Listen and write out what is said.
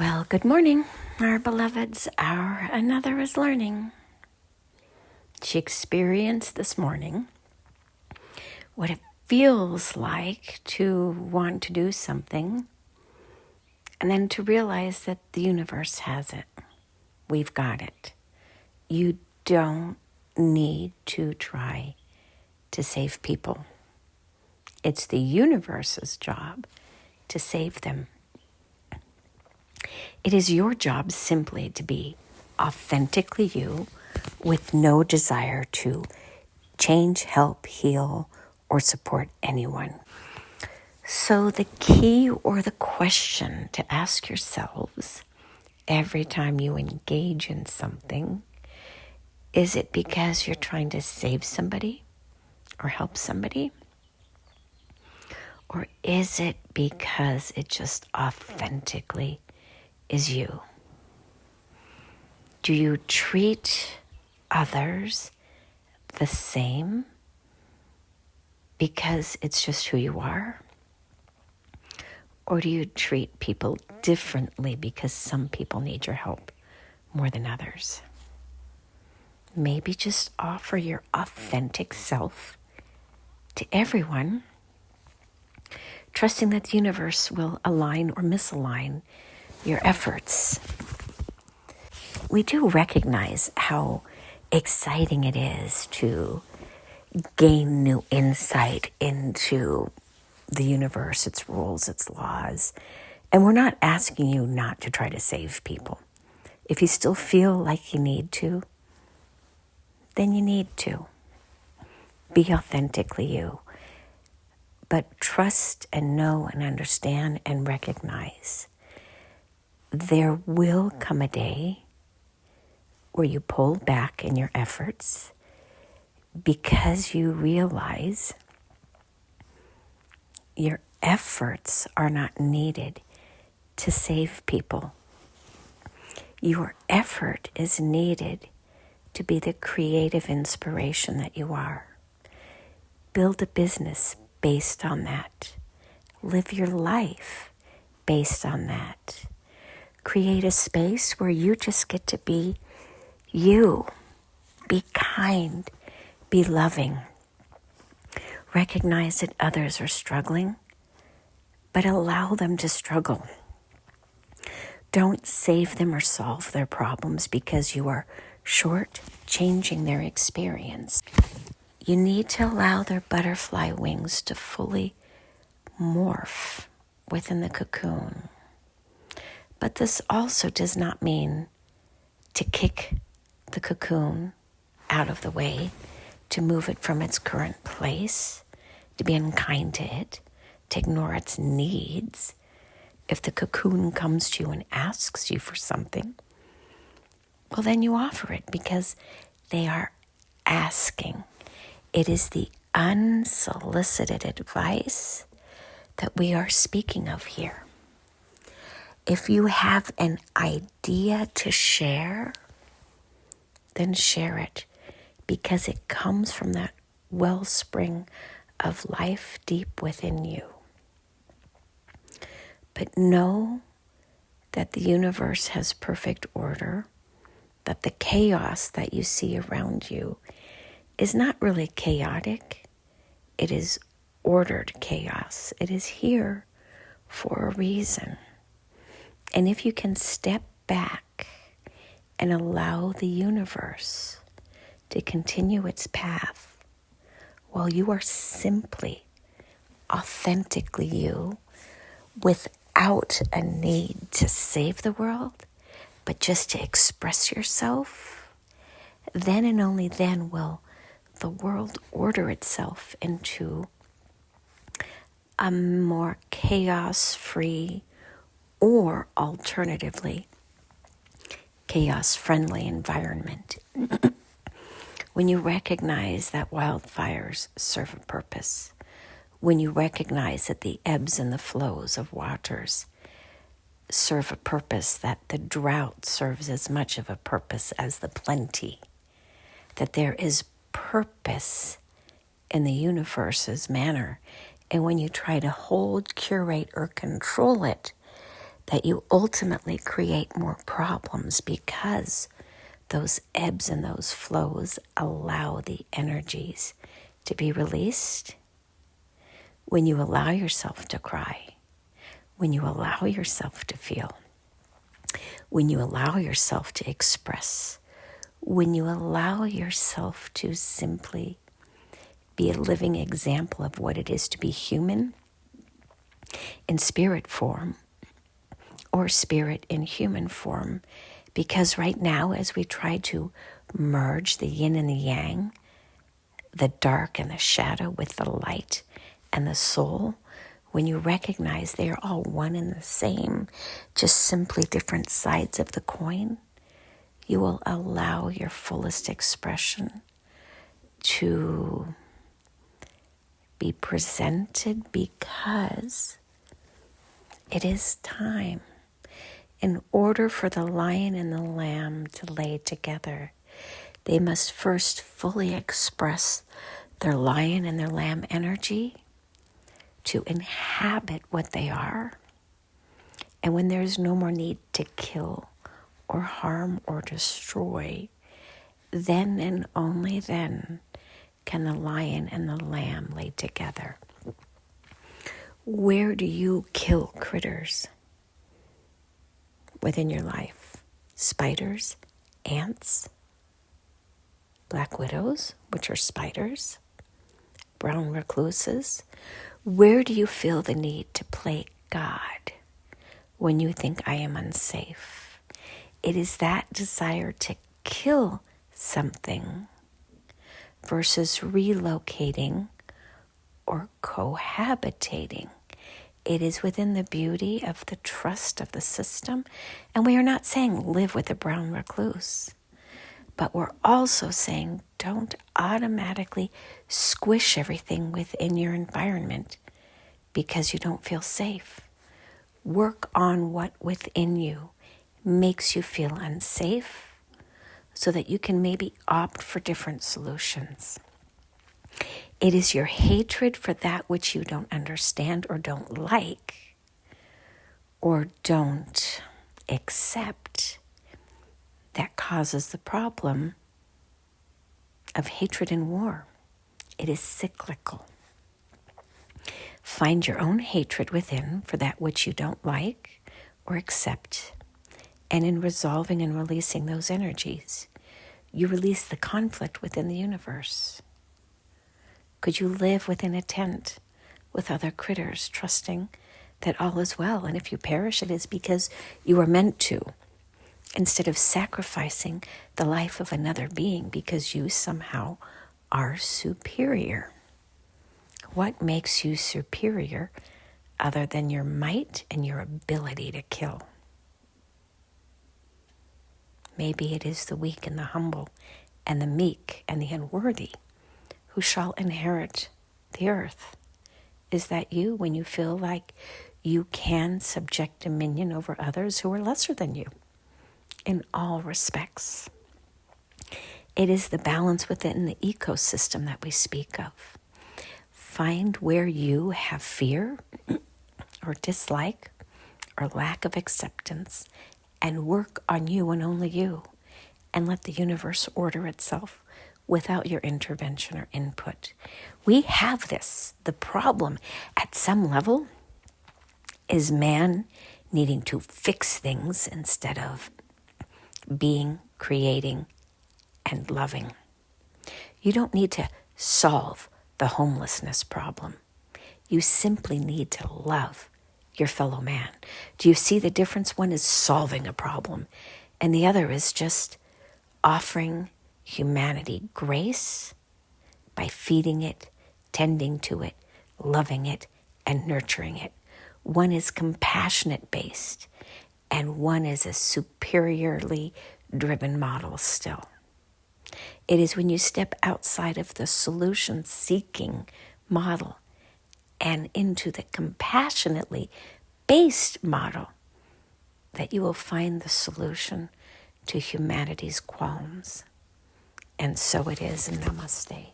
Well, good morning, our beloveds. Our another is learning. She experienced this morning what it feels like to want to do something and then to realize that the universe has it. We've got it. You don't need to try to save people. It's the universe's job to save them. It is your job simply to be authentically you with no desire to change, help, heal, or support anyone. So the key or the question to ask yourselves every time you engage in something, is it because you're trying to save somebody or help somebody? Or is it because it just authentically is you? Do you treat others the same because it's just who you are? Or do you treat people differently because some people need your help more than others? Maybe just offer your authentic self to everyone, trusting that the universe will align or misalign your efforts. We do recognize how exciting it is to gain new insight into the universe, its rules, its laws. And we're not asking you not to try to save people. If you still feel like you need to, then you need to. Be authentically you. But trust and know and understand and recognize there will come a day where you pull back in your efforts because you realize your efforts are not needed to save people. Your effort is needed to be the creative inspiration that you are. Build a business based on that. Live your life based on that. Create a space where you just get to be you. Be kind. Be loving. Recognize that others are struggling, but allow them to struggle. Don't save them or solve their problems because you are short-changing their experience. You need to allow their butterfly wings to fully morph within the cocoon. But this also does not mean to kick the cocoon out of the way, to move it from its current place, to be unkind to it, to ignore its needs. If the cocoon comes to you and asks you for something, well, then you offer it because they are asking. It is the unsolicited advice that we are speaking of here. If you have an idea to share, then share it because it comes from that wellspring of life deep within you. But know that the universe has perfect order, that the chaos that you see around you is not really chaotic. It is ordered chaos. It is here for a reason. And if you can step back and allow the universe to continue its path while you are simply authentically you without a need to save the world, but just to express yourself, then and only then will the world order itself into a more chaos-free or alternatively chaos-friendly environment. When you recognize that wildfires serve a purpose, when you recognize that the ebbs and the flows of waters serve a purpose, that the drought serves as much of a purpose as the plenty, that there is purpose in the universe's manner. And when you try to hold, curate, or control it, that you ultimately create more problems because those ebbs and those flows allow the energies to be released. When you allow yourself to cry, when you allow yourself to feel, when you allow yourself to express, when you allow yourself to simply be a living example of what it is to be human in spirit form or spirit in human form. Because right now, as we try to merge the yin and the yang, the dark and the shadow with the light and the soul, when you recognize they are all one and the same, just simply different sides of the coin, you will allow your fullest expression to be presented, because it is time. In order for the lion and the lamb to lay together, they must first fully express their lion and their lamb energy to inhabit what they are. And when there's no more need to kill or harm or destroy, then and only then can the lion and the lamb lay together. Where do you kill critters within your life? Spiders, ants, black widows, which are spiders, brown recluses. Where do you feel the need to play God when you think I am unsafe? It is that desire to kill something versus relocating or cohabitating. It is within the beauty of the trust of the system. And we are not saying live with a brown recluse, but we're also saying don't automatically squish everything within your environment because you don't feel safe. Work on what within you makes you feel unsafe so that you can maybe opt for different solutions. It is your hatred for that which you don't understand or don't like or don't accept that causes the problem of hatred and war. It is cyclical. Find your own hatred within for that which you don't like or accept. And in resolving and releasing those energies, you release the conflict within the universe. Could you live within a tent with other critters, trusting that all is well? And if you perish, it is because you are meant to, instead of sacrificing the life of another being because you somehow are superior. What makes you superior other than your might and your ability to kill? Maybe it is the weak and the humble and the meek and the unworthy who shall inherit the earth. Is that you when you feel like you can subject dominion over others who are lesser than you in all respects? It is the balance within the ecosystem that we speak of. Find where you have fear or dislike or lack of acceptance and work on you and only you, and let the universe order itself without your intervention or input. We have this. The problem at some level is man needing to fix things instead of being, creating, and loving. You don't need to solve the homelessness problem. You simply need to love your fellow man. Do you see the difference? One is solving a problem, and the other is just offering humanity grace by feeding it, tending to it, loving it, and nurturing it. One is compassionate based, and one is a superiorly driven model still. It is when you step outside of the solution-seeking model and into the compassionately based model that you will find the solution to humanity's qualms. And so it is. Namaste.